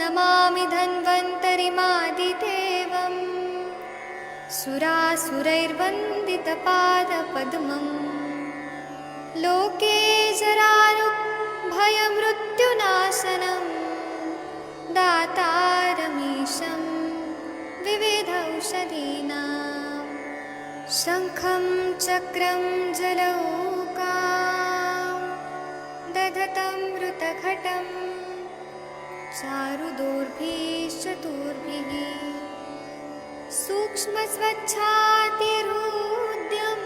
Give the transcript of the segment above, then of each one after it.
नमामि धन्वन्तरिमादिदेवम् सुरासुरैर्वन्दितपादपद्मम् लोके जरारुभयमृत्युनाशनम् दातारमीशं विविधौषधीनां शङ्खं चक्रं जलौकां दधतं मृतघटं चारुदोर्भिश्चतुर्भिः सूक्ष्मस्वच्छातिहृद्यं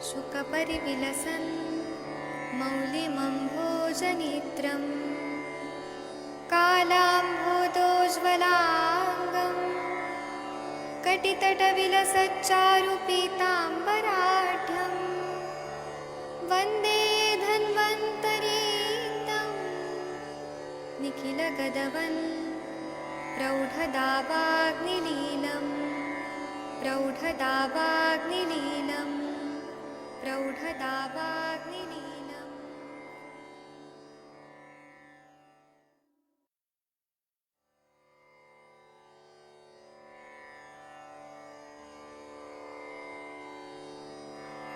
शुकपरिविलसन् मौलिमम्भोजनेत्रम् कालाम्भोदोज्ज्वलाङ्गं कटितटविलसच्चारुपीताम्बराढ्यं वन्दे धन्वन्तरीतं निखिलगदवन् प्रौढदावाग्निलीलं प्रौढदावाग्निलीलं प्रौढदावाग्निलीलम्।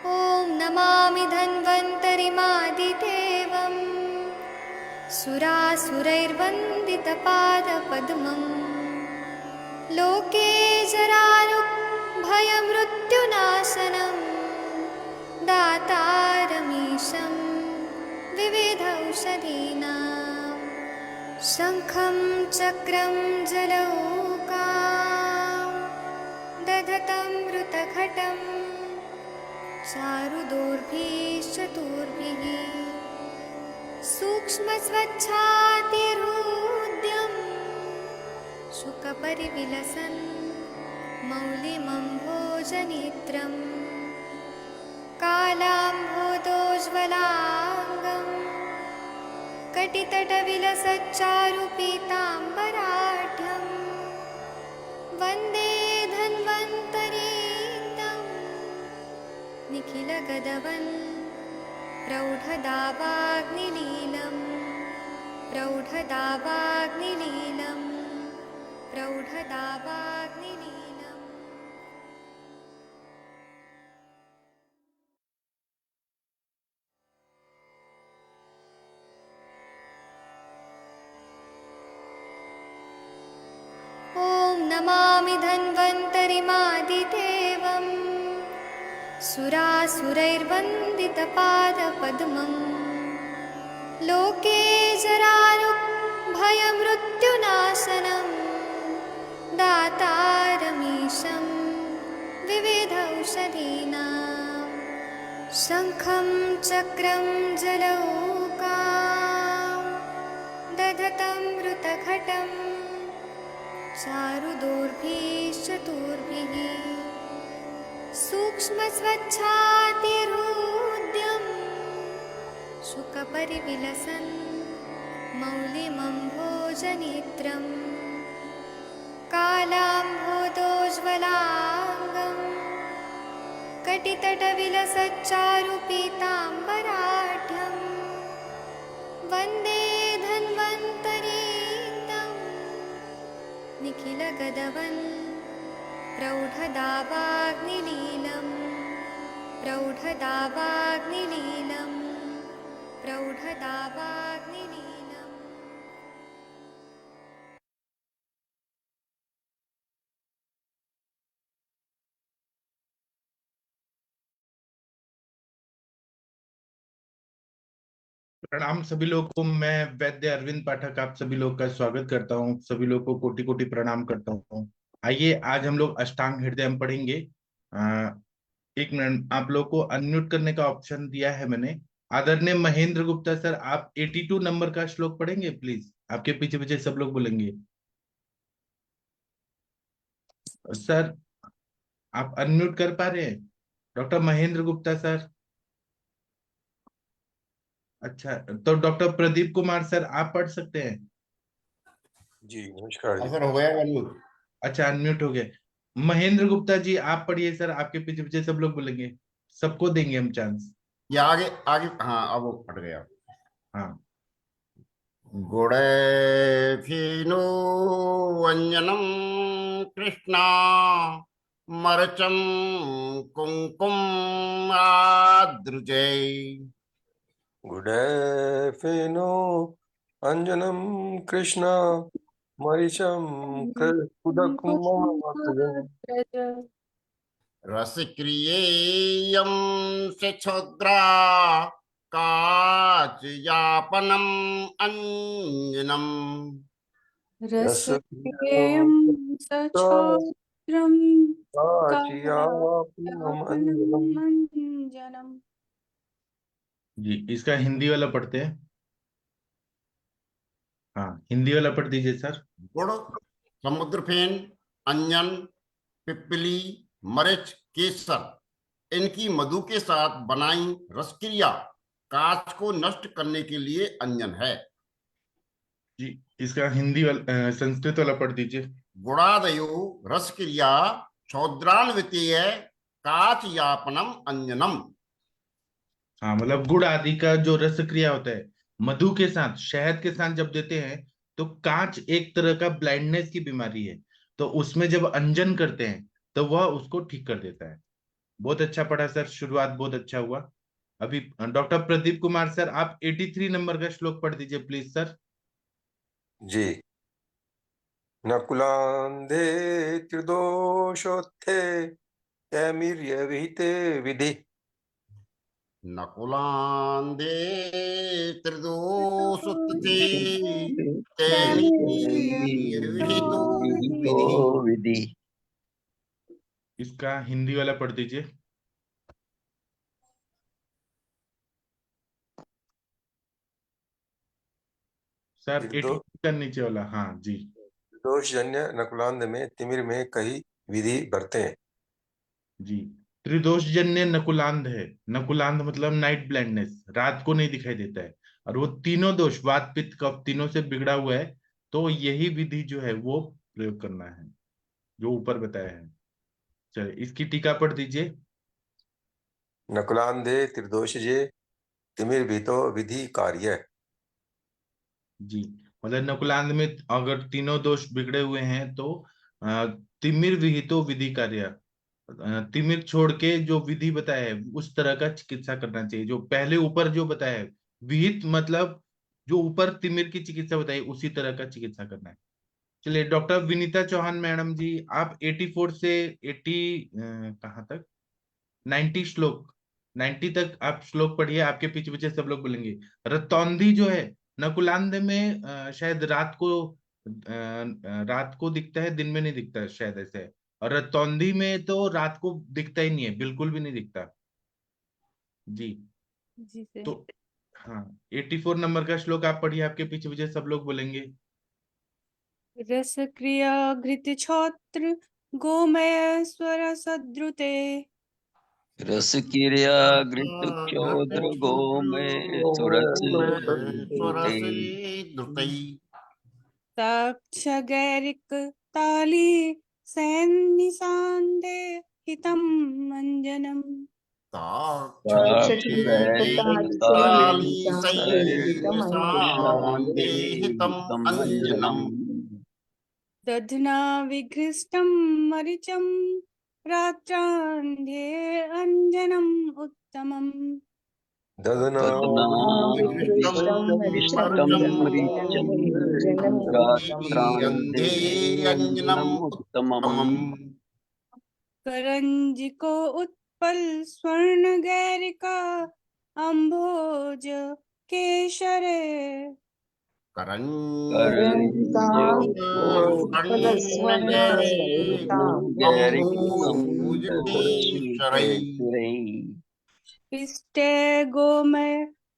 ॐ नमामि धन्वन्तरिमादिदेवम् सुरासुरैर्वन्दितपादपद्मम् लोके जरारुभयमृत्युनाशनं दातारमीशं विविधौषधीनां शङ्खं चक्रं जलौकां दधतं मृतघटं चारुदोर्भिश्चतुर्भिः सूक्ष्मस्वच्छातिहृद्यं शुकपरिविलसन् मौलिमम्भोजनेत्रम् कालाम्भोदोज्ज्वलाङ्गं कटितटविलसच्चारुपीताम्बराढ्यं वन्दे धन्वन्तरीतं निखिलगदवन् प्रौढदावाग्निलीलं प्रौढदावाग्निलीलं प्रौढदावाग्निलीलम्। ॐ नमामि धन्वन्तरिमादिदेवम् सुरासुरैर्वन्दितपादपद्मम् लोके जरारुभयमृत्युनाशनं दातारमीशं विविधौषधीनां शङ्खं चक्रं जलौकां दधतं मृतघटं चारुदोर्भिश्चतुर्भिः सूक्ष्मस्वच्छातिहृद्यं शुकपरिविलसन् मौलिमम्भोजनेत्रम् कालाम्भोदोज्ज्वलाङ्गं कटितटविलसच्चारुपीताम्बराढ्यं वन्दे धन्वन्तरीतं निखिलगदवन् प्रौढदावाग्निलीलं प्रौढदावाग्निलीलं प्रौढदावाग्निलीलम्। प्रणाम सभी लोगों को। मैं वैद्य अरविंद पाठक आप सभी लोग का स्वागत करता हूं। सभी लोगों को कोटि कोटि प्रणाम करता हूं। आइए आज हम लोग अष्टांग हृदय में पढ़ेंगे। एक मिनट, आप लोग को अनम्यूट करने का ऑप्शन दिया है मैंने। आदरणीय महेंद्र गुप्ता सर, आप 82 नंबर का श्लोक पढ़ेंगे प्लीज। आपके पीछे पीछे सब लोग बोलेंगे। सर आप अनम्यूट कर पा रहे हैं? Doctor Mahendra Gupta sir. अच्छा, तो डॉक्टर प्रदीप कुमार सर आप पढ़ सकते हैं? जी नमस्कार जी। सर हो गया अनम्यूट। अच्छा, अनम्यूट हो गए। महेंद्र गुप्ता जी आप पढ़िए सर, आपके पीछे पीछे सब लोग बोलेंगे, सबको देंगे हम चांस। ये आगे आगे, हाँ अब वो हट गया। हाँ गुडैफीनो व्यञ्जनं कृष्णा मरचं कुङ्कुम आद्रुजे गुडैफिनो अंजनम कृष्ण मरीचम कुदकुमं रसक्रियेयं से छोद्रा काचयापनम् अंजनम् रसकेयं सछोत्रं अंजनम। काननमञ्जनम्। जी, इसका हिंदी वाला पढ़ते हैं। हाँ, हिंदी वाला पढ़ दीजिए सर। गुड़, समुद्रफेन, अंजन, पिप्पली, मरिच, केसर इनकी मधु के साथ बनाई रसक्रिया काच को नष्ट करने के लिए अंजन है। जी, इसका हिंदी वाला संस्कृत वाला पढ़ दीजिए। गुणादयो रसक्रिया शौद्रान्वितीय काच यापनम अंजनम। हाँ, मतलब गुड़ आदि का जो रस क्रिया होता है मधु के साथ, शहद के साथ जब देते हैं तो कांच एक तरह का ब्लाइंडनेस की बीमारी है, तो उसमें जब अंजन करते हैं तो वह उसको ठीक कर देता है। बहुत अच्छा पढ़ा सर, शुरुआत बहुत अच्छा हुआ। अभी डॉक्टर प्रदीप कुमार सर, आप 83 नंबर का श्लोक पढ़ दीजिए प्लीज सर। जी। नकुलांधे त्रिदोषोत्थे तैमिर्य विहिते विधि। नकुलांदे त्रिदोषुत्थे विहितो विधि। विधि। इसका हिंदी वाला पढ़ दीजिए सर। 80 का नीचे वाला, हाँ जी। दोषजन्य नकुलांध में तिमिर में कई विधि बरते हैं। जी, त्रिदोषजन्य नकुलांध है। नकुलांध मतलब नाइट ब्लाइंडनेस, रात को नहीं दिखाई देता है, और वो तीनों दोष वात पित्त कफ तीनों से बिगड़ा हुआ है, तो यही विधि जो है वो प्रयोग करना है जो ऊपर बताया है। चलिए, इसकी टीका पढ़ दीजिए। नकुलांधे त्रिदोषजे तिमिर भीतो विधि कार्य। जी, मतलब नकुलांध में अगर तीनों दोष बिगड़े हुए हैं तो अ, तिमिर विहितो विधि कार्य, तिमिर छोड़ के जो विधि बताया है उस तरह का चिकित्सा करना चाहिए। जो पहले ऊपर जो बताया है विहित मतलब जो ऊपर तिमिर की चिकित्सा बताई उसी तरह का चिकित्सा करना है। चलिए, डॉक्टर विनीता चौहान मैडम जी, आप 84 से 80 कहाँ तक, 90 श्लोक, 90 तक आप श्लोक पढ़िए। आपके पीछे पीछे सब लोग बोलेंगे। रतौंधी जो है नकुलांध में शायद रात को दिखता है, दिन में नहीं दिखता है, शायद ऐसे है। और रतौंधी में तो रात को दिखता ही नहीं है, बिल्कुल भी नहीं दिखता। जी, जी से तो हाँ, 84 नंबर का श्लोक आप पढ़िए, आपके पीछे पीछे सब लोग बोलेंगे। रसक्रिया घृतछोत्र गोमय स्वर सद्रुते रसक्रिया घृतक्षोद्र गोमय सुरस स्वरस ते द्रुतई साक्षगैरिक ताली सैन्निसान्दे हितं मञ्जनम्। ताली सैनिसान्देहितम् अंजनम्। दध्ना विघृष्टं मरिचं रात्रान्ध्ये अञ्जनम् उत्तमम्। ददना विकृष्टम् विकृष्टं मरुचम् मरीचं रात्रान्ते अंधे अंजनम् उत्तमम्। उत्तमम्। करञ्जिको उत्पल स्वर्णगैरिका अम्भोज केशरे पिष्टे गोमय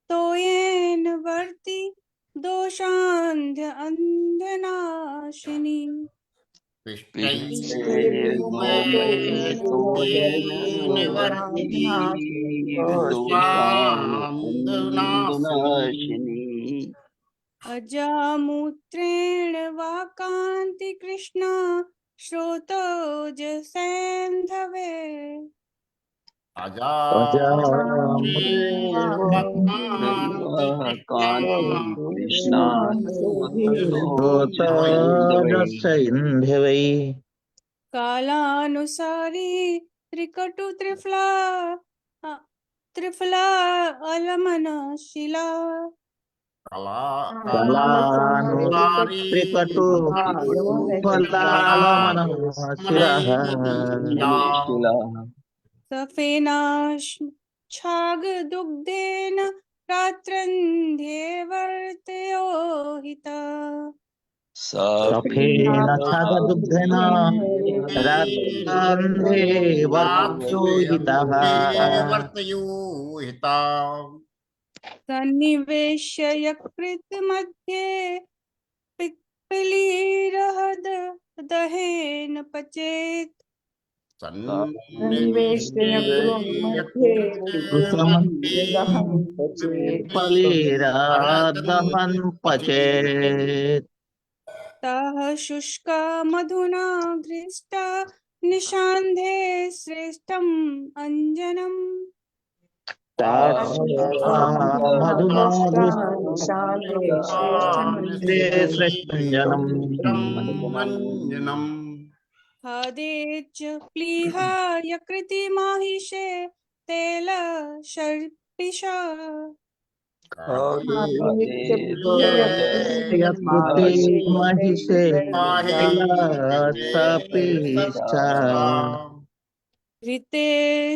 तोयेन वर्ति दोषान्ध अन्धनाशिनी। अजामूत्रेण वा कान्ति कृष्णा श्रोतोजसैन्धवे कांति कृष्णा रसइन्धवै कालानुसारी त्रिकटु त्रिफला अलमनशिला त्रिकटु फलालमनः शिरः सफेनाश्छागदुग्धेन रात्रन्ध्येवर्तयो हिता सफेन छागदुग्धेन रात्रान्धे वर्तयोहितः सन्निवेश्य यकृतमध्ये पिप्पलीरहद दहेन पचेत् फलेरादहन् पचेत् ताः शुष्का मधुना घृष्टा निशान्धे श्रेष्ठम् अञ्जनम् मधुना श्रेष्ठञ्जनम् खादेच प्लीहा यकृतिमाहिषे तेल शर्पिषा महिषे ऋते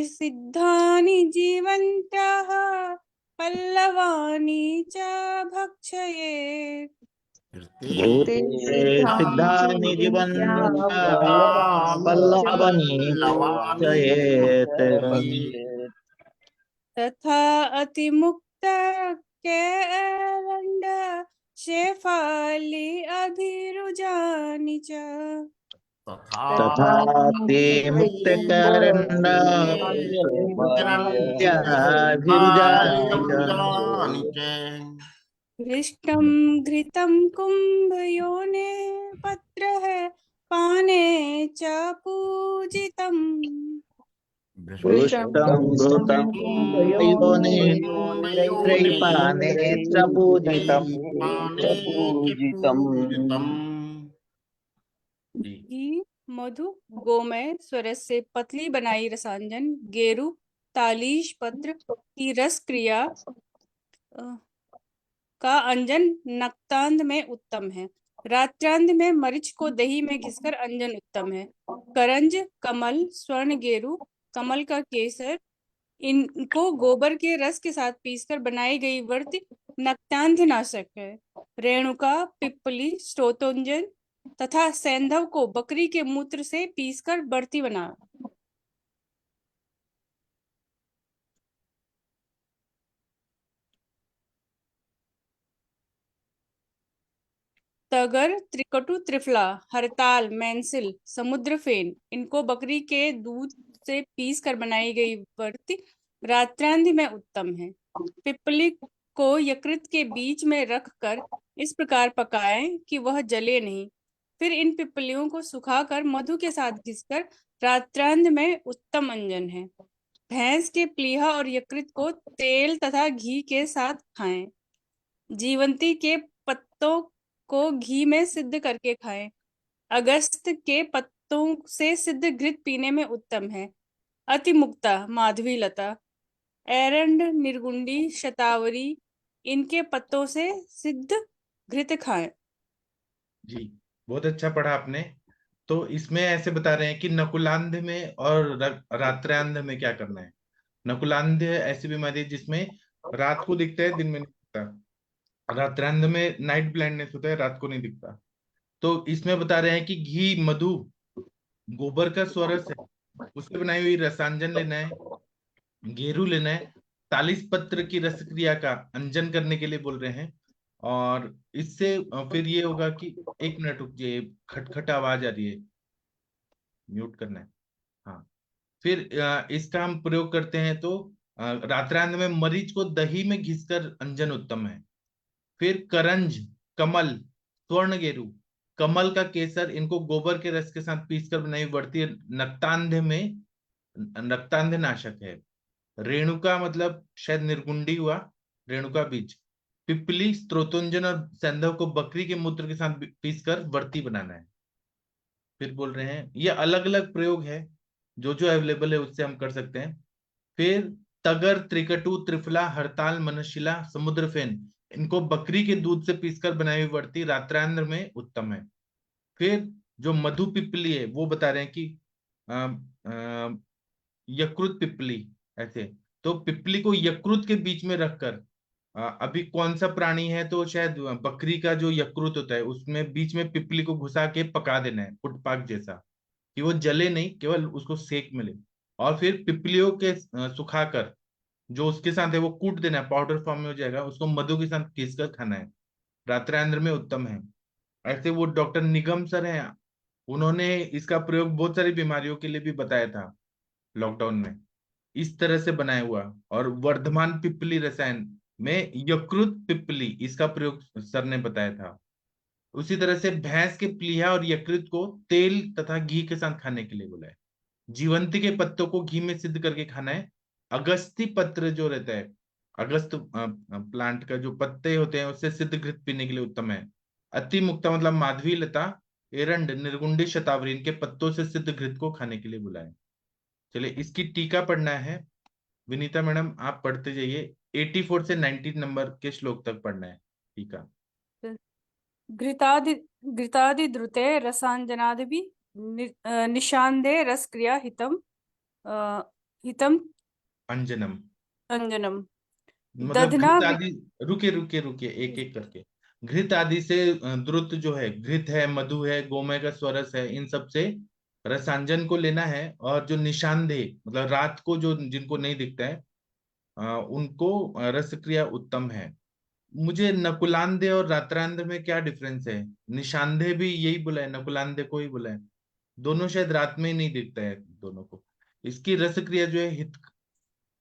सिद्धानि जीवन्त्याः पल्लवानि च भक्षयेत् सिद्धानि जीवन्त्याः पल्लवानि भक्षयेत् तथा अतिमुक्त केरण्ड शेफाली अभिरुजानि च तथा ते मुक्तकरण्डाभिरुजानि च हृष्टं घृतं कुम्भयोने पत्रः पाने च पूजितम् पुष्टं घृतं योने त्रैपाने च पूजितम् घी मधु गोमय स्वरस से पतली बनाई रसांजन गेरू तालीश पत्र की रस क्रिया का अंजन नक्तांध में उत्तम है। रात्रांध में मरीच को दही में घिसकर अंजन उत्तम है। करंज कमल स्वर्ण गेरू कमल का केसर इनको गोबर के रस के साथ पीसकर बनाई गई व्रत नक्तांध नाशक है। रेणुका पिप्पली स्रोतोंजन तथा सैंधव को बकरी के मूत्र से पीसकर बर्ती बना। तगर त्रिकटु त्रिफला हरताल मैंसिल समुद्र फेन इनको बकरी के दूध से पीस कर बनाई गई व्रत रात्रांध में उत्तम है। पिप्पली को यकृत के बीच में रखकर इस प्रकार पकाएं कि वह जले नहीं। फिर इन पिप्पलियों को सुखाकर मधु के साथ घिसकर रात्रांध में उत्तम अंजन है। भैंस के प्लीहा और यकृत को तेल तथा घी के साथ खाएं। जीवंती के पत्तों को घी में सिद्ध करके खाएं। अगस्त के पत्तों से सिद्ध घृत पीने में उत्तम है। अतिमुक्ता माधवी लता एरंड निर्गुंडी शतावरी इनके पत्तों से सिद्ध घृत खाएं। जी बहुत अच्छा पढ़ा आपने। तो इसमें ऐसे बता रहे हैं कि नकुलांध में और रात्रांध में क्या करना है। नकुलांध ऐसी बीमारी है जिसमें रात को दिखता है दिन में नहीं दिखता। रात्रांध में नाइट ब्लाइंडनेस होता है, रात को नहीं दिखता। तो इसमें बता रहे हैं कि घी मधु गोबर का स्वरस है उससे बनाई हुई रसांजन लेना है, गेरू लेना है, तालिस पत्र की रस क्रिया का अंजन करने के लिए बोल रहे हैं। और इससे फिर ये होगा कि 1 मिनट रुक जाइए, खटखट आवाज आ रही है, म्यूट करना है। हाँ, फिर इसका हम प्रयोग करते हैं तो रात्रांध में मरीच को दही में घिसकर अंजन उत्तम है। फिर करंज कमल स्वर्ण गेरू कमल का केसर इनको गोबर के रस के साथ पीसकर बनाई बढ़ती नक्तांध में नक्तांध नाशक है। रेणुका मतलब शायद निर्गुंडी हुआ, रेणुका बीज। पिपली, स्त्रोतोंजन और सैंधव को बकरी के मूत्र के साथ पीसकर वर्ती बनाना है। फिर बोल रहे हैं ये अलग अलग प्रयोग है, जो जो अवेलेबल है उससे हम कर सकते हैं। फिर तगर, त्रिकटु, त्रिफला, हरताल, मनशिला, समुद्र फेन, इनको बकरी के दूध से पीसकर बनाई हुई वर्ती रात्रांद्र में उत्तम है। फिर जो मधु पिपली है वो बता रहे हैं कि यकृत पिपली, ऐसे। तो पिपली को यकृत के बीच में रखकर, अभी कौन सा प्राणी है तो शायद बकरी का जो यकृत होता है उसमें बीच में पिपली को घुसा के पका देना है, पुटपाक जैसा, कि वो जले नहीं, केवल उसको सेक मिले। और फिर पिपलियों के सुखाकर जो उसके साथ है वो कूट देना है, पाउडर फॉर्म में हो जाएगा, उसको मधु के साथ पीस कर खाना है, रात्रांद्र में उत्तम है। ऐसे वो डॉक्टर निगम सर हैं, उन्होंने इसका प्रयोग बहुत सारी बीमारियों के लिए भी बताया था लॉकडाउन में, इस तरह से बनाया हुआ। और वर्धमान पिपली रसायन में यकृत पिपली, इसका प्रयोग सर ने बताया था। उसी तरह से भैंस के प्लीहा और यकृत को तेल तथा घी के साथ खाने के लिए बोला है। जीवंती के पत्तों को घी में सिद्ध करके खाना है। अगस्ती पत्र जो रहता है, अगस्त प्लांट का जो पत्ते होते हैं उससे सिद्ध घृत पीने के लिए उत्तम है। अति मुक्ता मतलब माधवी लता, एरंड, निर्गुंडी, शतावरी, इनके पत्तों से सिद्ध घृत को खाने के लिए बुलाए। चलिए इसकी टीका पढ़ना है। विनीता मैडम आप पढ़ते जाइए, 84 से 90 नंबर के श्लोक तक पढ़ना है टीका। घृतादि घृतादि द्रुते रसांजनादिभि निशांदे रसक्रिया हितम अंजनम अंजनम मतलब दधना घृत आदि, रुके रुके रुके एक एक करके। घृत आदि से द्रुत जो है, घृत है, मधु है, गोमय का स्वरस है, इन सब से रसांजन को लेना है। और जो निशानदेह मतलब रात को जो जिनको नहीं दिखता है, उनको रस क्रिया उत्तम है। मुझे नकुलांदे और रात्रांध में क्या डिफरेंस है? निशांदेह भी यही बोला है, नकुलांदे को ही बोला है, दोनों शायद रात में ही नहीं दिखता है दोनों को। इसकी रस क्रिया जो है हित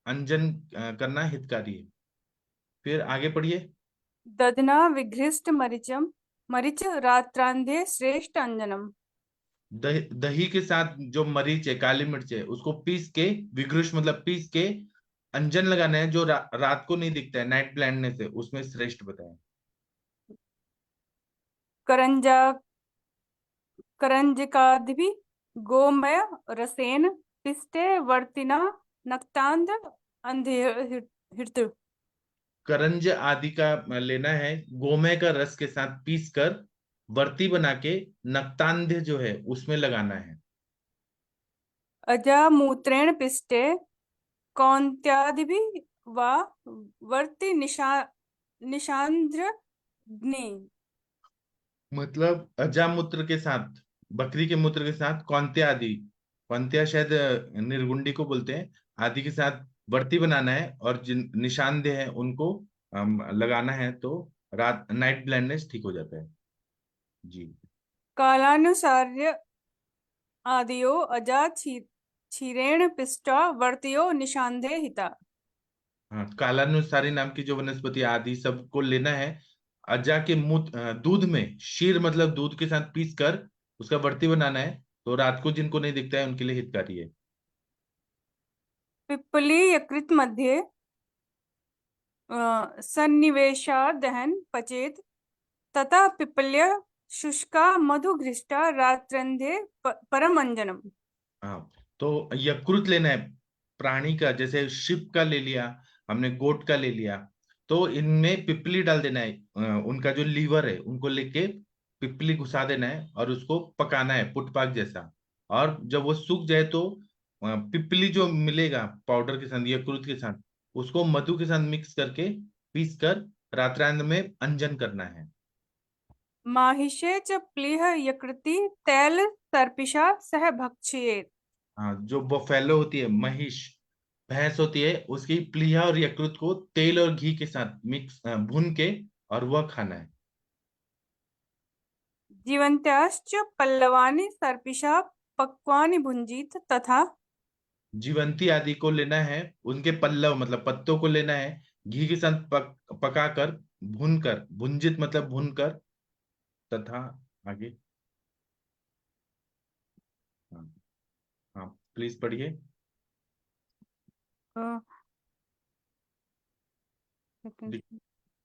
अंजन करना हितकारी है। फिर आगे पढ़िए। दधना विघृष्ट मरिच रात्रांधे श्रेष्ठ अंजनम। दही के साथ जो मरीच है, काली मिर्च है, उसको पीस के, विघृष मतलब पीस के अंजन लगाना है, जो रात को नहीं दिखता है, नाइट ब्लाइंडनेस है, उसमें श्रेष्ठ बताया। करंजा करंजकादिभि गोमय रसेन पिष्टे वर्तिना नक्तांध अंधे करंज आदि का लेना है, गोमय का रस के साथ पीस कर वर्ती बना के नक्तांध्य जो है उसमें लगाना है। अजामूत्रेण पिष्टे कौन्त्यादिभि वा वर्ति निशांद्रग्नि। मतलब अजामूत्र के साथ, बकरी के मूत्र के साथ कौंत्या आदि, कौंत्या शायद निर्गुंडी को बोलते हैं, आदि के साथ वर्ती बनाना है, और जिन निशानदेह है उनको लगाना है, तो रात नाइट ब्लाइंडनेस ठीक हो जाता है जी। कालानुसार्य आदियो अजा क्षीरेण पिष्टा वर्तियो निशांधे हिता। हाँ, कालानुसारी नाम की जो वनस्पति आदि सबको लेना है, अजा के दूध में, शीर मतलब दूध के साथ पीस कर उसका वर्ती बनाना है, तो रात को जिनको नहीं दिखता है उनके लिए हितकारी है। पिप्पली यकृत मध्ये सन्निवेशादहन पचेत तथा पिप्पल्य शुष्का मधुघृष्टा रात्रंधे परम अंजनम। हाँ, तो यकृत लेना है प्राणी का, जैसे शिप का ले लिया हमने, गोट का ले लिया, तो इनमें पिपली डाल देना है। उनका जो लीवर है उनको लेके पिपली घुसा देना है और उसको पकाना है पुटपाक जैसा। और जब वो सूख जाए तो पिपली जो मिलेगा पाउडर के साथ, यकृत के साथ, उसको मधु के साथ मिक्स करके पीस कर रात्रांत में अंजन करना है। माहिषे च प्लीह यकृति तैल सर्पिषा सह भक्षयेत्। हाँ, जो बफेलो होती है, महिष, भैंस होती है, उसकी प्लीहा और यकृत को तेल और घी के साथ मिक्स भून के और वह खाना है। जीवन्त्याश्च पल्लवानि सर्पिषा पक्वानि भुंजीत तथा। जीवंती आदि को लेना है, उनके पल्लव मतलब पत्तों को लेना है, घी के साथ पकाकर, भूनकर, भुंजित मतलब भूनकर, तथा आगे। हाँ हाँ, प्लीज पढ़िए।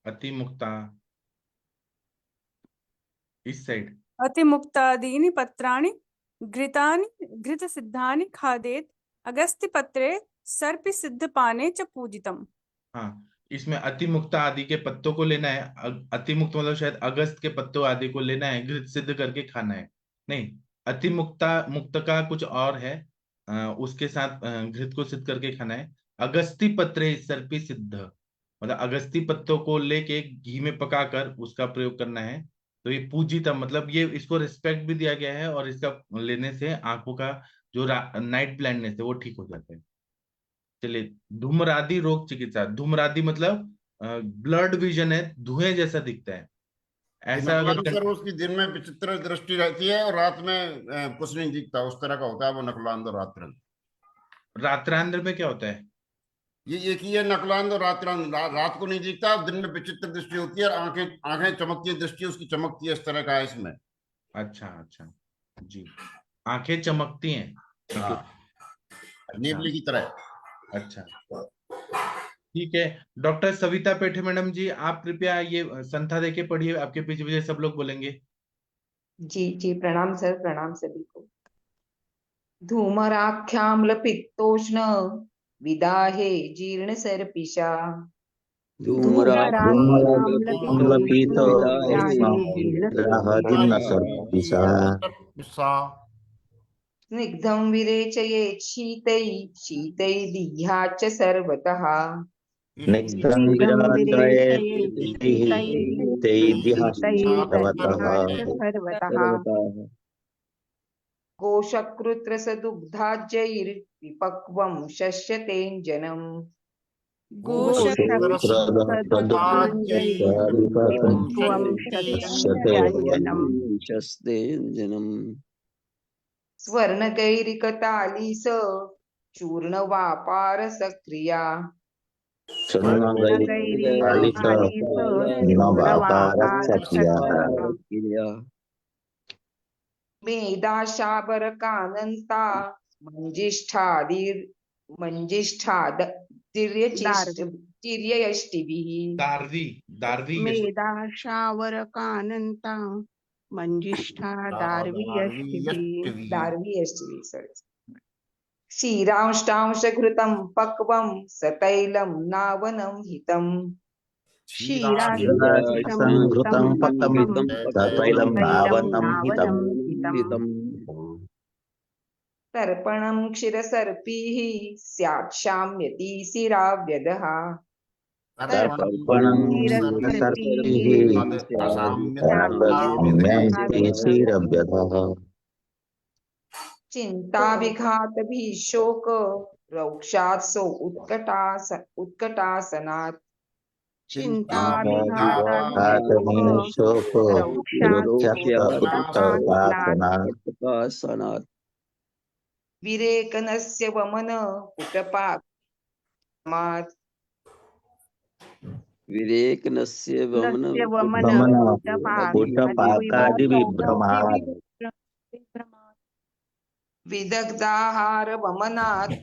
अतिमुक्ता, इस साइड। अतिमुक्तादीनि पत्राणि घृतानि घृतसिद्धानि खादेत अगस्त्यपत्रे सर्पि सिद्धपाने च पूजितम्। हाँ, इसमें अतिमुक्ता आदि के पत्तों को लेना है। अतिमुक्त मतलब शायद अगस्त के पत्तों आदि को लेना है, घृत सिद्ध करके खाना है। नहीं, अतिमुक्ता मुक्त का कुछ और है, उसके साथ घृत को सिद्ध करके खाना है। अगस्ती पत्रे सर्पी सिद्ध मतलब अगस्ती पत्तों को लेके घी में पकाकर उसका प्रयोग करना है। तो ये पूजितम मतलब ये इसको रिस्पेक्ट भी दिया गया है, और इसका लेने से आंखों का जो नाइट ब्लाइंडनेस है वो ठीक हो जाता है। चलिए, धूम्रादि रोग चिकित्सा। धूम्रादि मतलब ब्लड विजन है, धुएं जैसा दिखता है, ऐसा अगर सर उसकी दिन में विचित्र दृष्टि रहती है और रात में कुछ नहीं दिखता, उस तरह का होता है वो नकुलांध और रात्रांध। रात्रांध्र में क्या होता है? ये एक ही है नकुलांध और रात्रांध। रात को नहीं दिखता, दिन में विचित्र दृष्टि होती है, आंखें आंखें चमकती है, दृष्टि उसकी चमकती है, इस तरह का है इसमें। अच्छा अच्छा जी, आंखें चमकती हैं। हाँ, नेवले की तरह। अच्छा, ठीक है। डॉक्टर सविता पेठे मैडम जी, आप कृपया ये संथा देके पढ़िए, आपके पीछे पीछे सब लोग बोलेंगे। जी जी, प्रणाम सर, प्रणाम सभी को। धूमराख्याम्ल पित्तोष्ण विदाहे जीर्ण सर्पिषा। स्निग्धं विरेचयेत् शीतै शीतै दीह्या च सर्वतः। गोशकृत्रसदुग्धाज्यैर्विपक्वं शस्यतेऽञ्जनम्। स्वर्णगैरिकतालीस चूर्णवापारसक्रिया। मेधाशाबरकानन्ता मंजिष्ठादिर्यष्टिभिः। दार्दी दार्दी मेधाशावरकानन्ता मंजिष्ठा दार्वी सॉरी। क्षीरांष्टांशघृतं पक्वं सतैलं नावनं हितम्। संघृतं पक्वं सतैलं नावनं हितम्। तर्पणं क्षीरसर्पीः स्यात् शाम्यति शिराव्यदः। तर्पणं क्षीरसर्पीः शाम्यति शिराव्यदः। चिन्ताविघातभिः शोक रौक्षात् सो उत्कटासनात्। विरेकनस्य वमन कुटपाकमात्। कुटपाकादिविभ्रमात्। विदग्धाहार वमनात्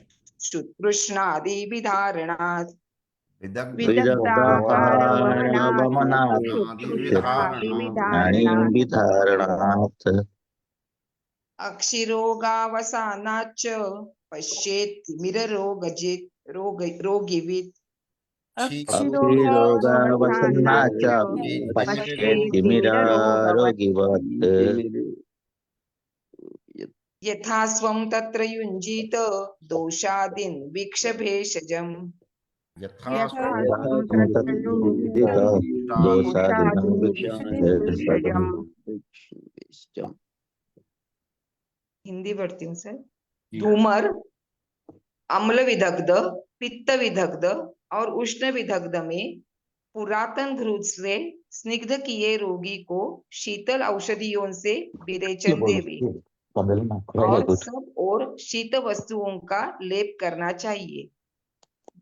शुतृष्णादिविधारणात्। अक्षिरोगावसानाच्च पश्येत् तिमिररोगिवित्। अक्षिरोगावसानाच्च पश्येत् तिमिररोगिवत्। यथा स्वं तत्र युञ्जीत दोषादीन् वीक्षभेषजम्। हिंदी पढ़ती हूँ सर। धूमर अम्ल विदग्ध, पित्त विदग्ध और उष्ण विदग्ध में पुरातन घृत से स्निग्ध किए रोगी को शीतल औषधियों से विरेचन देवे और सब और शीत वस्तुओं का लेप करना चाहिए।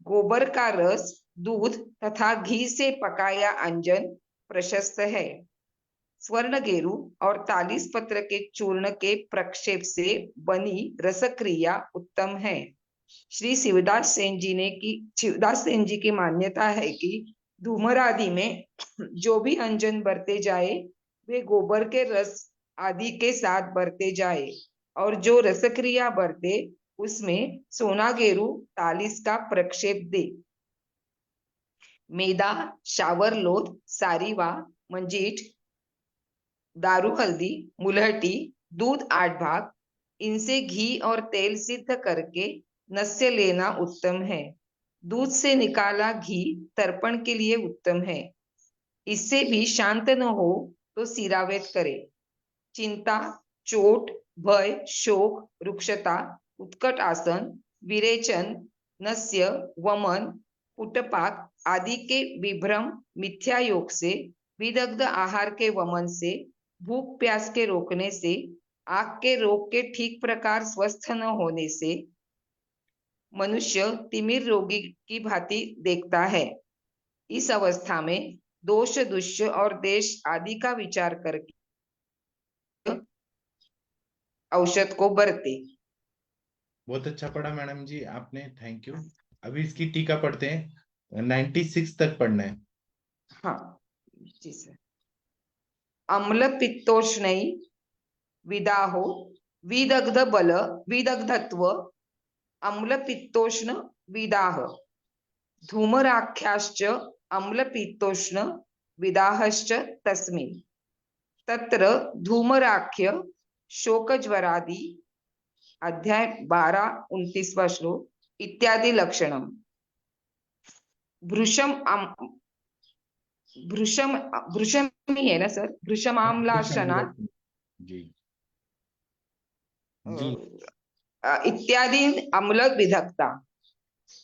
गोबर का रस, दूध तथा घी से पकाया अंजन प्रशस्त है। स्वर्णगेरु और तालीस पत्र के चूर्ण के प्रक्षेप से बनी रसक्रिया उत्तम है। श्री शिवदास सेन जी की मान्यता है कि धूमर आदि में जो भी अंजन बरते जाए वे गोबर के रस आदि के साथ बरते जाए, और जो रसक्रिया बरते उसमें सोना गेरू तालिस का प्रक्षेप दे। मैदा, शावर लोथ, सारीवा, मंजीठ, दारू हल्दी, मुलहटी, दूध 8 भाग, इनसे घी और तेल सिद्ध करके नस्य लेना उत्तम है। दूध से निकाला घी तर्पण के लिए उत्तम है। इससे भी शांत न हो तो सिरावेद करे। चिंता, चोट, भय, शोक, रुक्षता, उत्कट आसन, विरेचन, नस्य, वमन, पुटपाक आदि के विभ्रम मिथ्या योग से, विदग्ध आहार के वमन से, भूख प्यास के रोकने से, आंख के रोग के ठीक प्रकार स्वस्थ न होने से मनुष्य तिमिर रोगी की भांति देखता है। इस अवस्था में दोष, दुष्य और देश आदि का विचार करके औषध को बरते। बहुत अच्छा पढ़ा मैडम जी आपने, थैंक यू। अभी इसकी टीका पढ़ते हैं, 96 तक पढ़ना है। हाँ जी सर। अम्ल पित्तोष्णै विदाहो विदग्ध बल विदग्धत्व अम्ल पित्तोष्ण विदाह धूमराख्याश्च अम्ल पित्तोष्ण विदाहश्च तस्मिन् तत्र धूमराख्य शोक ज्वरादि अध्याय 12-29वां श्लोक इत्यादि लक्षणम। भृशम ही है ना सर? भृशमाम्लाशनात् जी जी इत्यादि अम्ल विदग्धा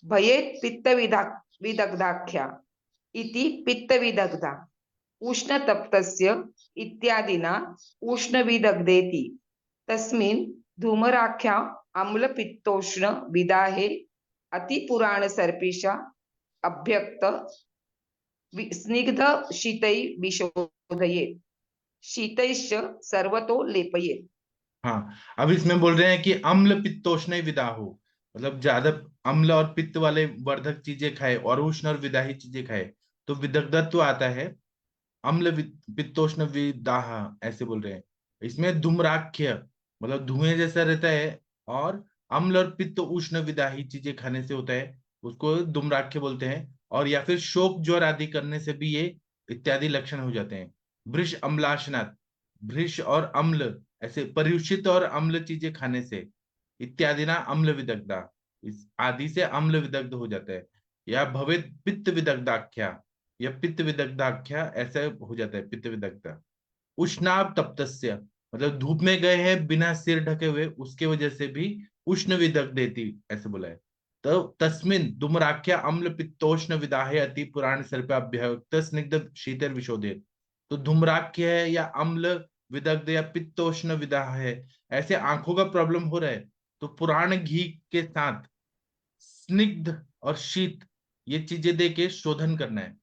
भयेत् पित्त विदग्धाख्या इति पित्त विदग्धा उष्ण तप्तस्य इत्यादिना उष्ण विदग्धेति तस्मिन् धूमराख्या अम्ल पित्तोष्ण विदाहे अति पुराण सर्पिषा अभ्यक्त स्निग्ध शीतै विशोधयेत् शीतैश्च सर्वतो लेपयेत्। हाँ, अब इसमें बोल रहे हैं कि अम्ल पित्तोष्ण विदाहो, मतलब ज्यादा अम्ल और पित्त वाले वर्धक चीजें खाए और उष्ण और विदाही चीजें खाए तो विदग्धत्व आता है। अम्ल पित्तोष्ण विदाह ऐसे बोल रहे हैं। इसमें धूम्राख्य मतलब धुएं जैसा रहता है, और अम्ल और पित्त उष्ण विदाही चीजें खाने से होता है, उसको धूम्राख्य बोलते हैं। और या फिर शोक ज्वर आदि करने से भी ये इत्यादि लक्षण हो जाते हैं। भृश अम्लाशनात्, भृश और अम्ल ऐसे परियुषित और अम्ल चीजें खाने से, इत्यादि ना अम्ल विदग्धा, इस आदि से अम्ल विदग्ध हो जाता है। या भवेत पित्त विदग्धाख्या, या पित्त विदग्धाख्या ऐसा हो जाता है, पित्त विदग्धा। उष्णाब तप्तस्य मतलब धूप में गए हैं बिना सिर ढके हुए, उसके वजह से भी उष्ण विदग्धेति ऐसे बोला है। तो तस्मिन धूम्राख्या अम्ल पित्तोष्ण विदाहे अति पुराण सर्पाभ्यक्त स्निग्ध शीतल विशोधित। तो धूम्राख्य है या अम्ल विदग्ध या पित्तोष्ण विदाह है, ऐसे आंखों का प्रॉब्लम हो रहा है तो पुराण घी के साथ स्निग्ध और शीत ये चीजें दे के शोधन करना है,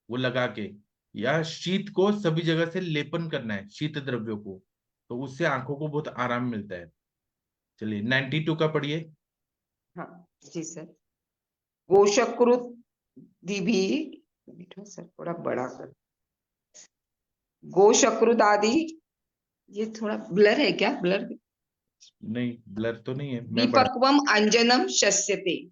वो लगा के, या शीत को सभी जगह से लेपन करना है शीत द्रव्यों को, तो उससे आंखों को बहुत आराम मिलता है। चलिए 92 का पढ़िए। हाँ जी सर। गोशकृत दिभी सर थोड़ा बड़ा कर। गोशकृत आदि ये थोड़ा ब्लर है क्या? ब्लर नहीं, ब्लर तो नहीं है। विपक्वम अंजनम शस्यते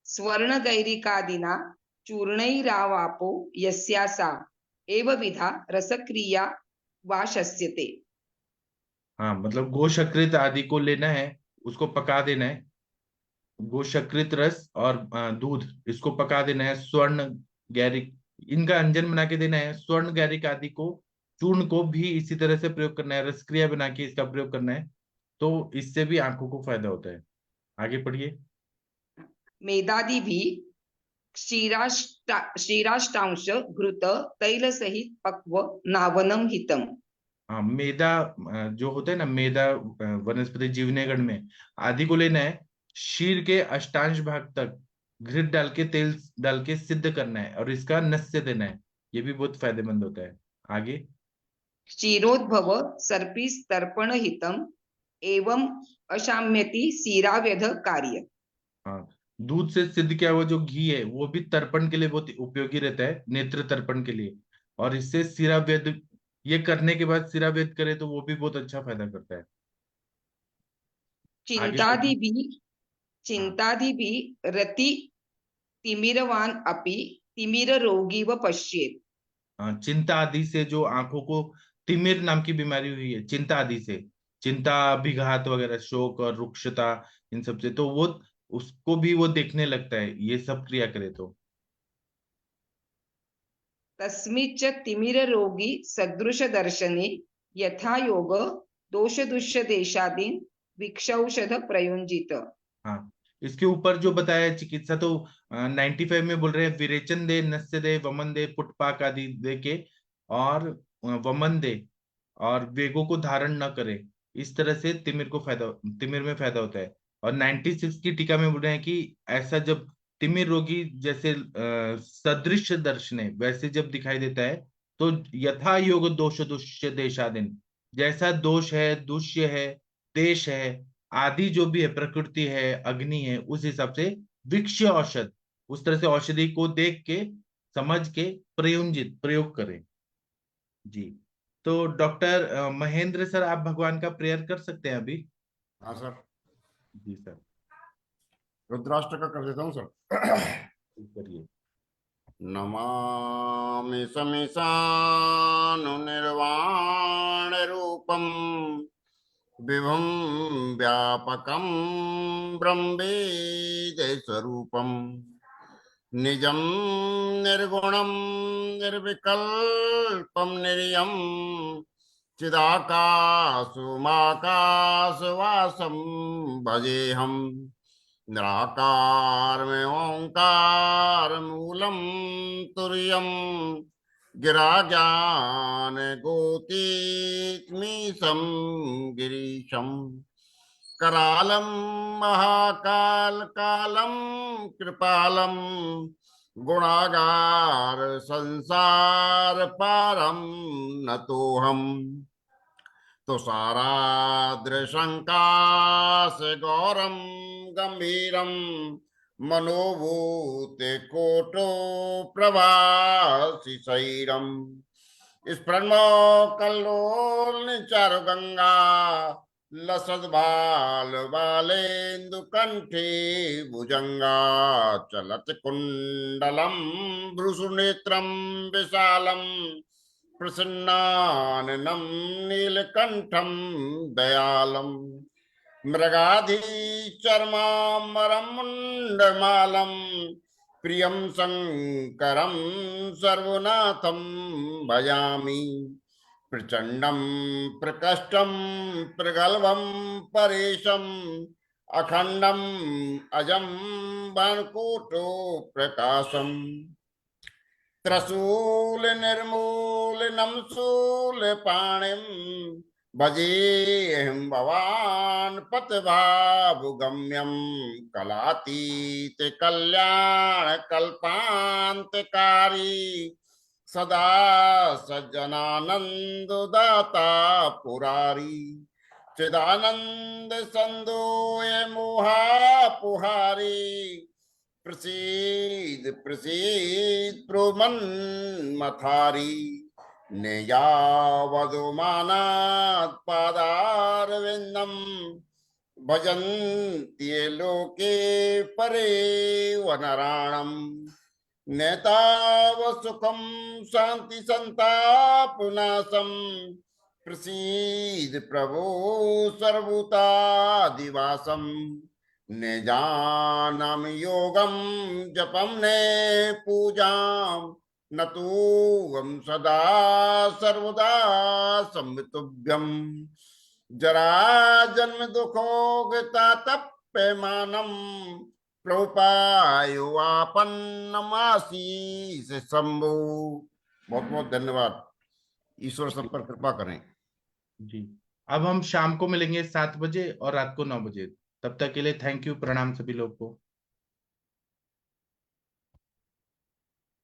स्वर्ण गैरिकादिना चूर्णैरावापो यस्यासा एव विधा रसक्रिया वा शस्यते। हाँ, मतलब गोशकृत आदि को लेना है, उसको पका देना है। गोशकृत रस और दूध इसको पका देना है। स्वर्ण गैरिक इनका अंजन बना के देना है। स्वर्ण गैरिक आदि को चूर्ण को भी इसी तरह से प्रयोग करना है, रसक्रिया बना के इसका प्रयोग करना है, तो इससे भी आंखों को फायदा होता है। आगे पढ़िए। मेदादि भी क्षीराष्टांश घृत तैल सहित पक्व नावनम हितम। हाँ, मैदा जो होता है ना, मैदा वनस्पति जीवनेगण में आदि को लेना है। शीर के अष्टांश भाग तक घृत डाल के तेल डाल के सिद्ध करना है और इसका नस्य देना है, ये भी बहुत फायदेमंद होता है। आगे। क्षीरोद्भव सर्पिस तर्पण हितम एवं अशाम्यति सीराव्यध कार्य। हाँ, दूध से सिद्ध किया हुआ जो घी है वो भी तर्पण के लिए बहुत उपयोगी रहता है, नेत्र तर्पण के लिए। और इससे सिरावेद, ये करने के बाद सिरावेद करे तो वो भी बहुत अच्छा फायदा करता है। आगे चिंतादि भी हाँ, चिंतादि भी रति तिमिरवान अपि तिमिर रोगी व पश्येत। चिंता आदि से जो आंखों को तिमिर नाम की बीमारी हुई है, चिंता आदि से, चिंता अभिघात वगैरह, शोक और रुक्षता, इन सब से, तो वो उसको भी वो देखने लगता है ये सब क्रिया करे तो। तस्मिच्च तिमिर रोगी सदृश दर्शने यथा योग दोष दुष्य देशादीन भिक्षौषध प्रयुंजित। हाँ, इसके ऊपर जो बताया है चिकित्सा तो 95 में बोल रहे हैं, विरेचन दे, नस्य दे, वमन दे, पुटपाक आदि दे के, और वमन दे, और वेगों को धारण न करे। इस तरह से तिमिर में फायदा होता है। और 96 की टीका में बोल रहे हैं कि ऐसा जब तिमिर रोगी जैसे सदृश दर्शने वैसे जब दिखाई देता है, तो यथा योग दोष दुष्य देशादिन, जैसा दोष है, दुष्य है, देश है, आदि जो भी है, प्रकृति है, अग्नि है, उस हिसाब से वृक्ष औषध, उस तरह से औषधि को देख के, समझ के प्रयुंजित प्रयोग करें। जी। तो डॉक्टर महेंद्र सर, आप भगवान का प्रेयर कर सकते हैं अभी? हाँ सर, जी सर, रुद्राष्टक का कर देता हूँ सर। करिए। नमामि समिशानु निर्वाण रूपम विभुं व्यापकं ब्रह्मेद स्वरूपम निजं निर्गुणं निर्विकल्पं निर्यं चिदाकाशुमाकाशवासं भजेऽहम् निराकार में ओंकार मूलम तुर्यम गिरा ज्ञान गोतीमीशम गिरीशम करालम महाकाल कालम कृपालम गुणागार संसार पारम नतोहम तुषाराद्रशंकाश गौरम गंभीरम मनोभूते कोटो प्रभासी शरीरम स्फुरन्मो कल्लोल चारु गंगा लसद बाल बालेन्दु कंठे भुजंगा चलत कुंडलम भ्रुसुनेत्रम विशालम प्रसन्नाननं नीलकंठं दयालम मृगाधीचर्माम्बरं मुण्डमालं प्रियं शङ्करं सर्वनाथं भजामि प्रचण्डं प्रकष्टं प्रगल्भं परेशम् अखण्डम् अजं बाणकूटो प्रकाशम् त्रसूल निर्मूलनं शूलपाणिं भजेऽहं भवान् पथभावगम्यं कलातीत कल्याण कल्पान्तकारी सदा सज्जनानन्ददाता पुरारी चिदानंद संदोय मोहापुहारी प्रसीद प्रसीद प्रोमन्मथारी नेयावदुमानात् पादारविन्दं भजन्ति ये लोके परे वनराणम् नेतावसुखं शान्ति संतापनाशं प्रसीद प्रभो सर्वभूतादिवासम् ने जानम योगम जपम ने पूजाम न तो हम सदा सर्वदा संवितुभ्यम जरा जन्म दुखोगता तप्यमानम प्रभुपायुवापन्नमासीस शंभु। बहुत बहुत धन्यवाद। ईश्वर सब पर कृपा करें। जी, अब हम शाम को मिलेंगे 7 बजे और रात को 9 बजे। तब तक के लिए थैंक यू, प्रणाम सभी लोग को।